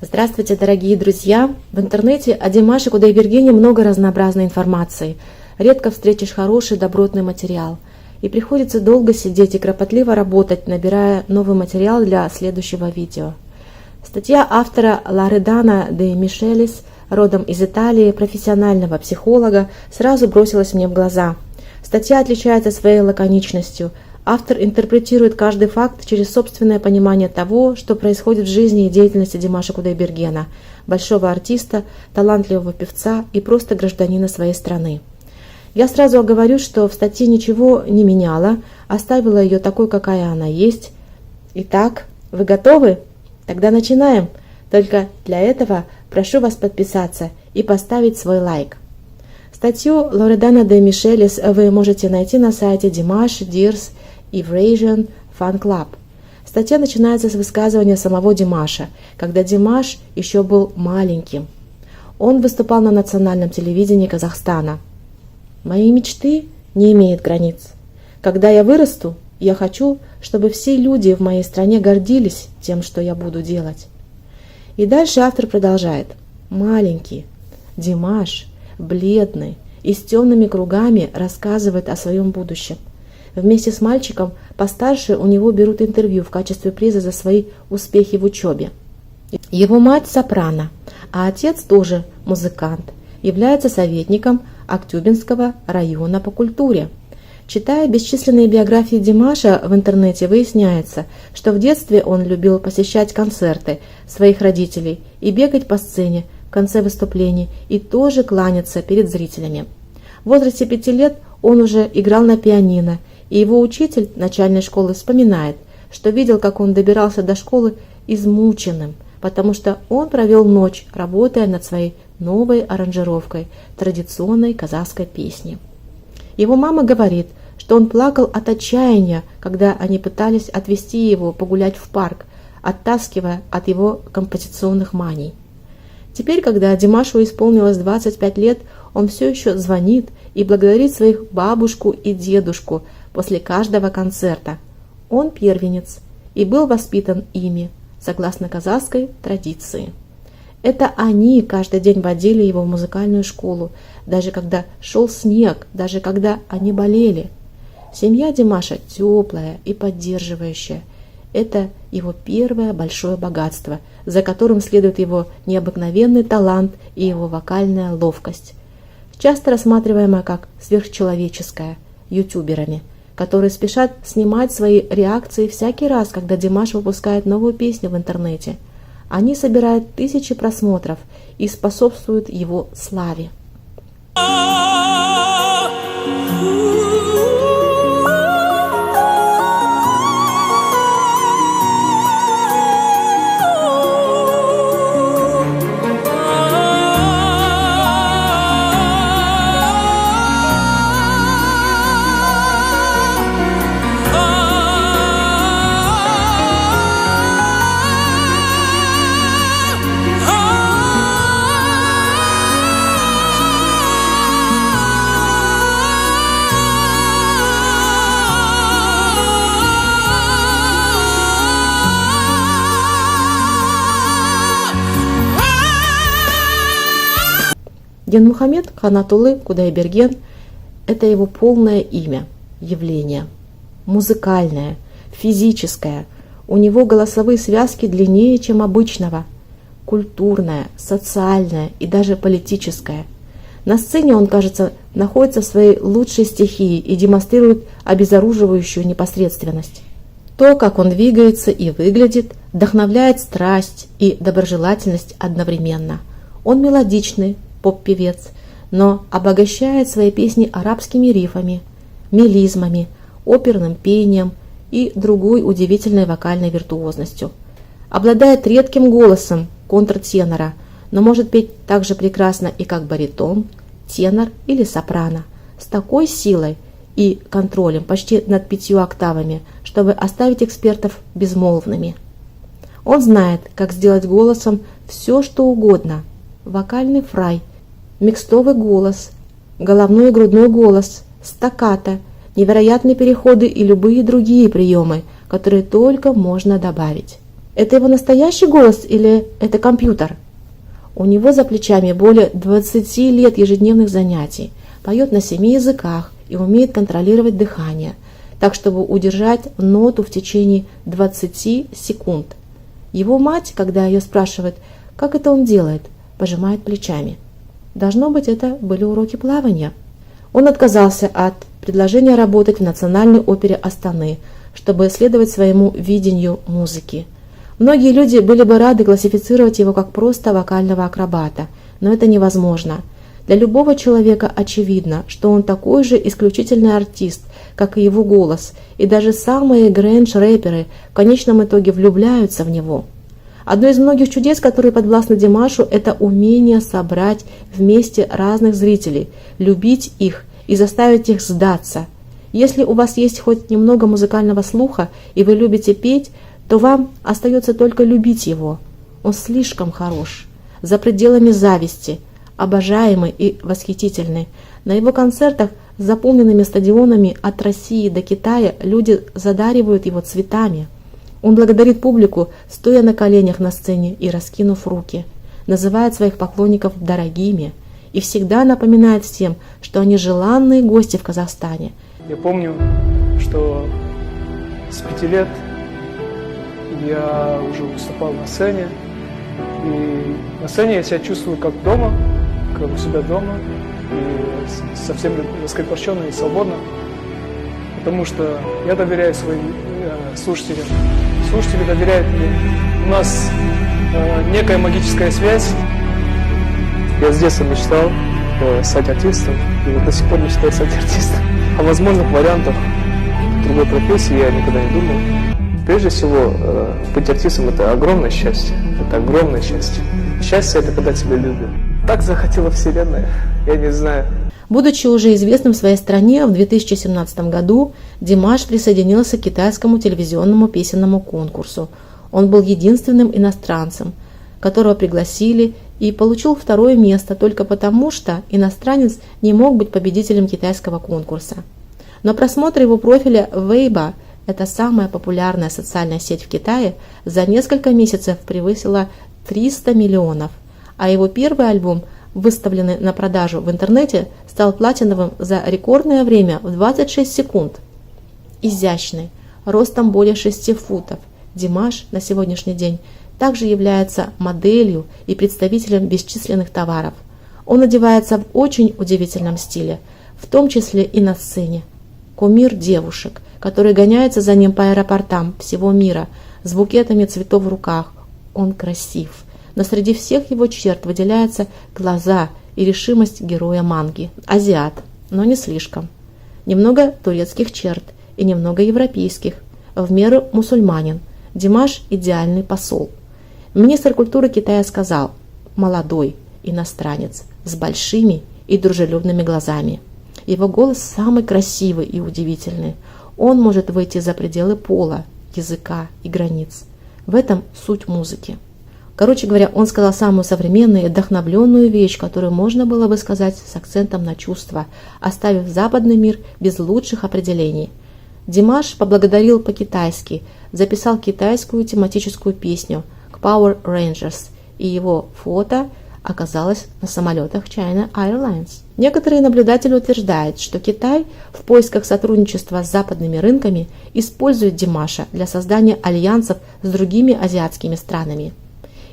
Здравствуйте, дорогие друзья! В интернете о Димаше Кудайбергене много разнообразной информации. Редко встретишь хороший, добротный материал. И приходится долго сидеть и кропотливо работать, набирая новый материал для следующего видео. Статья автора Лоредано де Мишелис, родом из Италии, профессионального психолога, сразу бросилась мне в глаза. Статья отличается своей лаконичностью. Автор интерпретирует каждый факт через собственное понимание того, что происходит в жизни и деятельности Димаша Кудайбергена, большого артиста, талантливого певца и просто гражданина своей страны. Я сразу оговорюсь, что в статье ничего не меняла, оставила ее такой, какая она есть. Итак, вы готовы? Тогда начинаем. Только для этого прошу вас подписаться и поставить свой лайк. Статью Лоредано де Мишелис вы можете найти на сайте Dimash Dears Eurasian Fan Club. Статья начинается с высказывания самого Димаша, когда Димаш еще был маленьким. Он выступал на национальном телевидении Казахстана. «Мои мечты не имеют границ. Когда я вырасту, я хочу, чтобы все люди в моей стране гордились тем, что я буду делать». И дальше автор продолжает. Маленький Димаш, бледный и с темными кругами, рассказывает о своем будущем. Вместе с мальчиком постарше у него берут интервью в качестве приза за свои успехи в учебе. Его мать сопрано, а отец тоже музыкант, является советником Актюбинского района по культуре. Читая бесчисленные биографии Димаша в интернете, выясняется, что в детстве он любил посещать концерты своих родителей и бегать по сцене в конце выступлений и тоже кланяться перед зрителями. В возрасте 5 лет он уже играл на пианино, и его учитель начальной школы вспоминает, что видел, как он добирался до школы измученным, потому что он провел ночь, работая над своей новой аранжировкой традиционной казахской песни. Его мама говорит, что он плакал от отчаяния, когда они пытались отвезти его погулять в парк, оттаскивая от его композиционных маний. Теперь, когда Димашу исполнилось 25 лет, он все еще звонит и благодарит своих бабушку и дедушку после каждого концерта. Он первенец и был воспитан ими, согласно казахской традиции. Это они каждый день водили его в музыкальную школу, даже когда шел снег, даже когда они болели. Семья Димаша теплая и поддерживающая. Это его первое большое богатство, за которым следует его необыкновенный талант и его вокальная ловкость, часто рассматриваемая как сверхчеловеческая ютуберами, которые спешат снимать свои реакции всякий раз, когда Димаш выпускает новую песню в интернете. Они собирают тысячи просмотров и способствуют его славе. Динмухамед Ханатуллы Кудайберген – это его полное имя, явление. Музыкальное, физическое. У него голосовые связки длиннее, чем обычного. Культурное, социальное и даже политическое. На сцене он, кажется, находится в своей лучшей стихии и демонстрирует обезоруживающую непосредственность. То, как он двигается и выглядит, вдохновляет страсть и доброжелательность одновременно. Он мелодичный, поп-певец, но обогащает свои песни арабскими рифами, мелизмами, оперным пением и другой удивительной вокальной виртуозностью. Обладает редким голосом контртенора, но может петь так же прекрасно и как баритон, тенор или сопрано, с такой силой и контролем почти над 5 октавами, чтобы оставить экспертов безмолвными. Он знает, как сделать голосом все, что угодно. Вокальный фрай, микстовый голос, головной и грудной голос, стаккато, невероятные переходы и любые другие приемы, которые только можно добавить. Это его настоящий голос или это компьютер? У него за плечами более 20 лет ежедневных занятий, поет на 7 языках и умеет контролировать дыхание, так чтобы удержать ноту в течение 20 секунд. Его мать, когда ее спрашивают, как это он делает, пожимает плечами. Должно быть, это были уроки плавания. Он отказался от предложения работать в Национальной опере Астаны, чтобы следовать своему видению музыки. Многие люди были бы рады классифицировать его как просто вокального акробата, но это невозможно. Для любого человека очевидно, что он такой же исключительный артист, как и его голос, и даже самые грэндж-рэперы в конечном итоге влюбляются в него. Одно из многих чудес, которые подвластны Димашу, это умение собрать вместе разных зрителей, любить их и заставить их сдаться. Если у вас есть хоть немного музыкального слуха и вы любите петь, то вам остается только любить его. Он слишком хорош, за пределами зависти, обожаемый и восхитительный. На его концертах с заполненными стадионами от России до Китая люди задаривают его цветами. Он благодарит публику, стоя на коленях на сцене и раскинув руки, называет своих поклонников дорогими и всегда напоминает всем, что они желанные гости в Казахстане. Я помню, что с 5 лет я уже выступал на сцене, и на сцене я себя чувствую как дома, как у себя дома, и совсем раскрепощенно и свободно, потому что я доверяю своим слушателям, слушатели доверяют мне. У нас некая магическая связь. Я с детства мечтал стать артистом, и вот до сих пор мечтаю стать артистом. О возможных вариантах другой профессии я никогда не думал. Прежде всего, быть артистом – это огромное счастье. Это огромное счастье. Счастье – это когда тебя любят. Так захотела Вселенная, я не знаю. Будучи уже известным в своей стране, в 2017 году Димаш присоединился к китайскому телевизионному песенному конкурсу. Он был единственным иностранцем, которого пригласили, и получил 2-е место только потому, что иностранец не мог быть победителем китайского конкурса. Но просмотр его профиля Weibo, это самая популярная социальная сеть в Китае, за несколько месяцев превысила 300 миллионов, а его первый альбом, выставленный на продажу в интернете, стал платиновым за рекордное время в 26 секунд. Изящный, ростом более 6 футов, Димаш на сегодняшний день также является моделью и представителем бесчисленных товаров. Он одевается в очень удивительном стиле, в том числе и на сцене. Кумир девушек, которые гоняются за ним по аэропортам всего мира с букетами цветов в руках. Он красив, но среди всех его черт выделяются глаза и решимость героя манги. Азиат, но не слишком. Немного турецких черт и немного европейских, в меру мусульманин. Димаш – идеальный посол. Министр культуры Китая сказал: молодой иностранец с большими и дружелюбными глазами. Его голос самый красивый и удивительный. Он может выйти за пределы пола, языка и границ. В этом суть музыки. Короче говоря, он сказал самую современную и вдохновленную вещь, которую можно было бы сказать с акцентом на чувства, оставив западный мир без лучших определений. Димаш поблагодарил по-китайски, записал китайскую тематическую песню к Power Rangers, и его фото оказалось на самолетах China Airlines. Некоторые наблюдатели утверждают, что Китай в поисках сотрудничества с западными рынками использует Димаша для создания альянсов с другими азиатскими странами.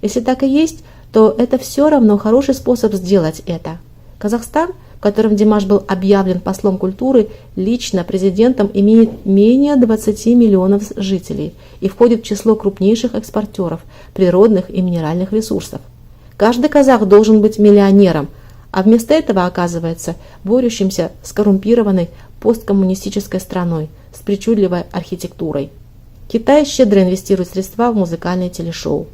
Если так и есть, то это все равно хороший способ сделать это. Казахстан, в котором Димаш был объявлен послом культуры, лично президентом имеет менее 20 миллионов жителей и входит в число крупнейших экспортеров природных и минеральных ресурсов. Каждый казах должен быть миллионером, а вместо этого оказывается борющимся с коррумпированной посткоммунистической страной с причудливой архитектурой. Китай щедро инвестирует средства в музыкальные телешоу.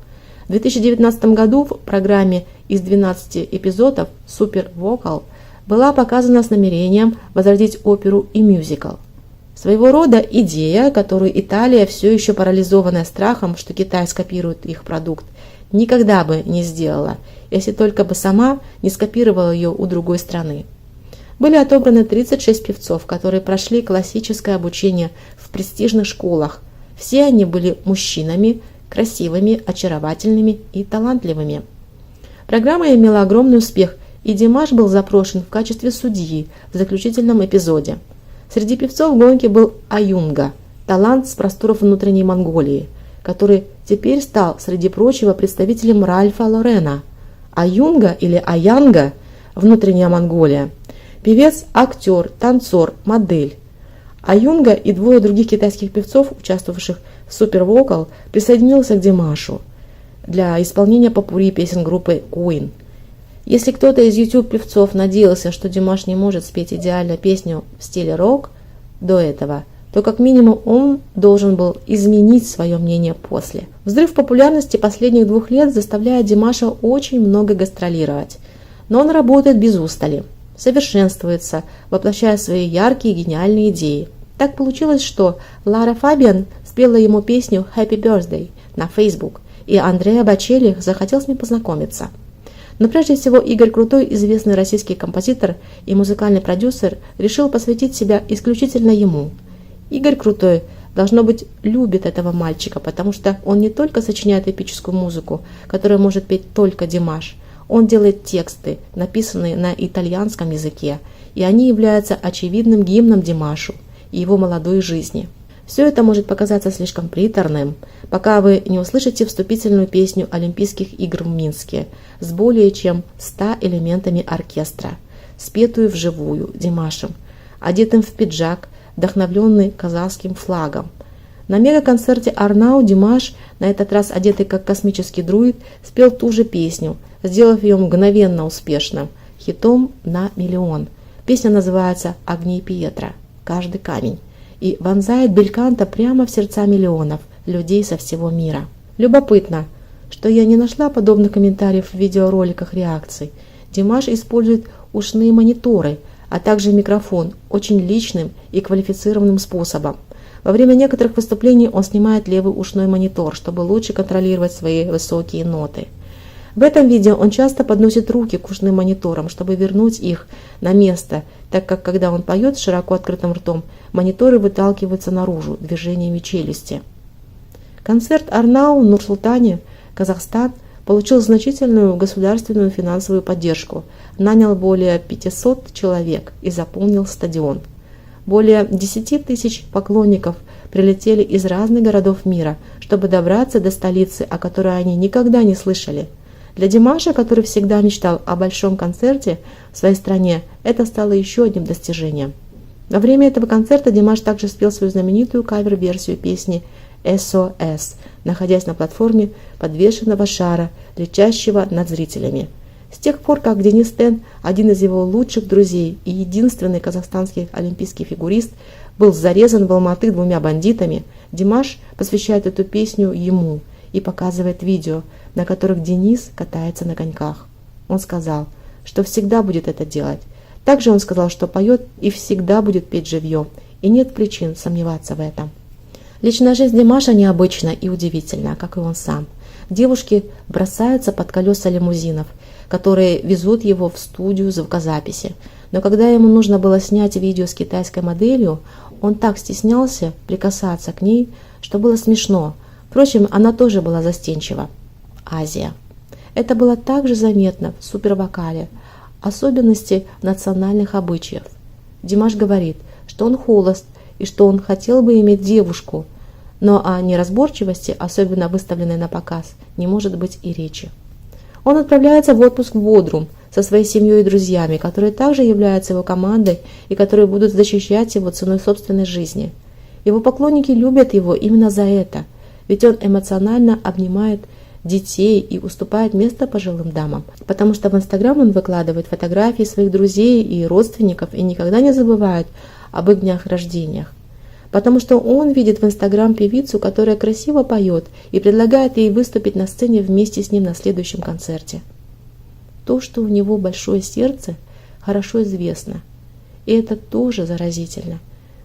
В 2019 году в программе из 12 эпизодов «Супер Вокал» была показана с намерением возродить оперу и мюзикл. Своего рода идея, которую Италия, все еще парализованная страхом, что Китай скопирует их продукт, никогда бы не сделала, если только бы сама не скопировала ее у другой страны. Были отобраны 36 певцов, которые прошли классическое обучение в престижных школах. Все они были мужчинами, красивыми, очаровательными и талантливыми. Программа имела огромный успех, и Димаш был запрошен в качестве судьи в заключительном эпизоде. Среди певцов гонки был Аюнга, талант с просторов внутренней Монголии, который теперь стал, среди прочего, представителем Ральфа Лорена. Аюнга или Аянга – внутренняя Монголия. Певец, актер, танцор, модель. Аюнга и двое других китайских певцов, участвовавших в Super Vocal, присоединился к Димашу для исполнения попурри песен группы Queen. Если кто-то из YouTube-певцов надеялся, что Димаш не может спеть идеально песню в стиле рок до этого, то как минимум он должен был изменить свое мнение после. Взрыв популярности последних 2 лет заставляет Димаша очень много гастролировать, но он работает без устали, совершенствуется, воплощая свои яркие и гениальные идеи. Так получилось, что Лара Фабиан спела ему песню «Happy Birthday» на Facebook, и Андреа Бочелли захотел с ним познакомиться. Но прежде всего Игорь Крутой, известный российский композитор и музыкальный продюсер, решил посвятить себя исключительно ему. Игорь Крутой, должно быть, любит этого мальчика, потому что он не только сочиняет эпическую музыку, которую может петь только Димаш, он делает тексты, написанные на итальянском языке, и они являются очевидным гимном Димашу и его молодой жизни. Все это может показаться слишком приторным, пока вы не услышите вступительную песню Олимпийских игр в Минске с более чем 100 элементами оркестра, спетую вживую Димашем, одетым в пиджак, вдохновленный казахским флагом. На мегаконцерте Арнау Димаш, на этот раз одетый как космический друид, спел ту же песню, сделав ее мгновенно успешным, хитом на миллион. Песня называется «Огни Пьетро. Каждый камень» и вонзает бельканто прямо в сердца миллионов людей со всего мира. Любопытно, что я не нашла подобных комментариев в видеороликах реакций. Димаш использует ушные мониторы, а также микрофон очень личным и квалифицированным способом. Во время некоторых выступлений он снимает левый ушной монитор, чтобы лучше контролировать свои высокие ноты. В этом видео он часто подносит руки к ушным мониторам, чтобы вернуть их на место, так как когда он поет с широко открытым ртом, мониторы выталкиваются наружу движениями челюсти. Концерт Арнау в Нур-Султане, Казахстан, получил значительную государственную финансовую поддержку, нанял более 500 человек и заполнил стадион. Более 10 тысяч поклонников прилетели из разных городов мира, чтобы добраться до столицы, о которой они никогда не слышали. Для Димаша, который всегда мечтал о большом концерте в своей стране, это стало еще одним достижением. Во время этого концерта Димаш также спел свою знаменитую кавер-версию песни «SOS», находясь на платформе подвешенного шара, летящего над зрителями. С тех пор, как Денис Тен, один из его лучших друзей и единственный казахстанский олимпийский фигурист, был зарезан в Алматы 2 бандитами, Димаш посвящает эту песню ему и показывает видео, на которых Денис катается на коньках. Он сказал, что всегда будет это делать. Также он сказал, что поет и всегда будет петь живьем, и нет причин сомневаться в этом. Личная жизнь Димаша необычна и удивительна, как и он сам. Девушки бросаются под колеса лимузинов, которые везут его в студию звукозаписи. Но когда ему нужно было снять видео с китайской моделью, он так стеснялся прикасаться к ней, что было смешно. Впрочем, она тоже была застенчива. Азия. Это было также заметно в супервокале, особенности национальных обычаев. Димаш говорит, что он холост и что он хотел бы иметь девушку, но о неразборчивости, особенно выставленной на показ, не может быть и речи. Он отправляется в отпуск в Бодрум со своей семьей и друзьями, которые также являются его командой и которые будут защищать его ценой собственной жизни. Его поклонники любят его именно за это, ведь он эмоционально обнимает детей и уступает место пожилым дамам, потому что в Инстаграм он выкладывает фотографии своих друзей и родственников и никогда не забывает об их днях рождениях, потому что он видит в Инстаграм певицу, которая красиво поет и предлагает ей выступить на сцене вместе с ним на следующем концерте. То, что у него большое сердце, хорошо известно, и это тоже заразительно.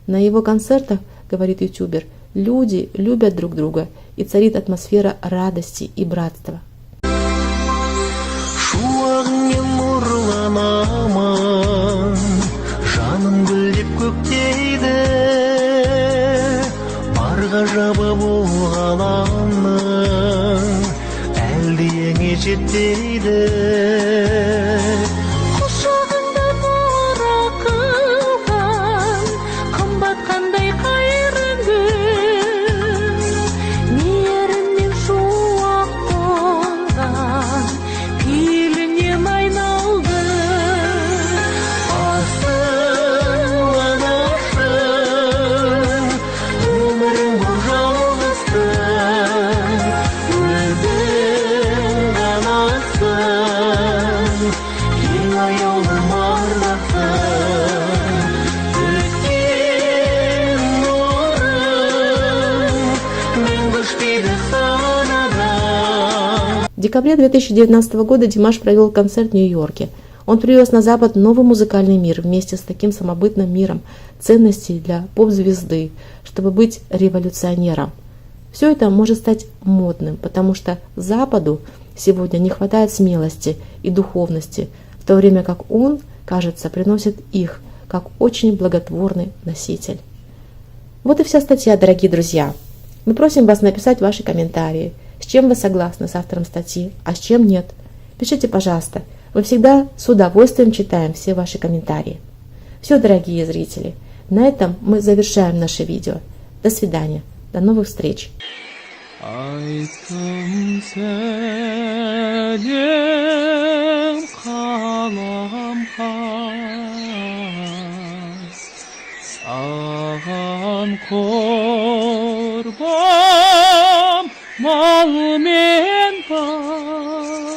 На его концертах, говорит ютубер, люди любят друг друга, и царит атмосфера радости и братства. Жабы бұл ғаламның дейді құшағында нұра қылған қымбат қандай қайран гүл мейірімнен шуақ толған пейілінен айналды асылын ашып өмірің бұл жалғыздың өзің ғанасың ең аяулым ардақтың өткен нұрың мәңгі өшпейді санада. В декабре 2019 года Димаш провел концерт в Нью-Йорке. Он привез на Запад новый музыкальный мир вместе с таким самобытным миром ценностей для поп-звезды, чтобы быть революционером. Все это может стать модным, потому что Западу сегодня не хватает смелости и духовности, в то время как он, кажется, приносит их, как очень благотворный носитель. Вот и вся статья, дорогие друзья. Мы просим вас написать ваши комментарии, с чем вы согласны с автором статьи, а с чем нет. Пишите, пожалуйста. Мы всегда с удовольствием читаем все ваши комментарии. Все, дорогие зрители, на этом мы завершаем наше видео. До свидания. До новых встреч. Айттым сәлем қаламқас саған құрбан мал мен бас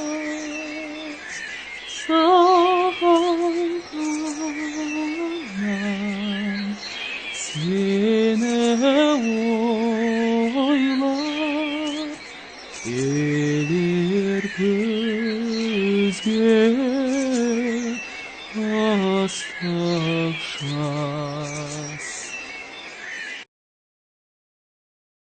сағынғаннан сені ойлап келер көзге ыстық жас.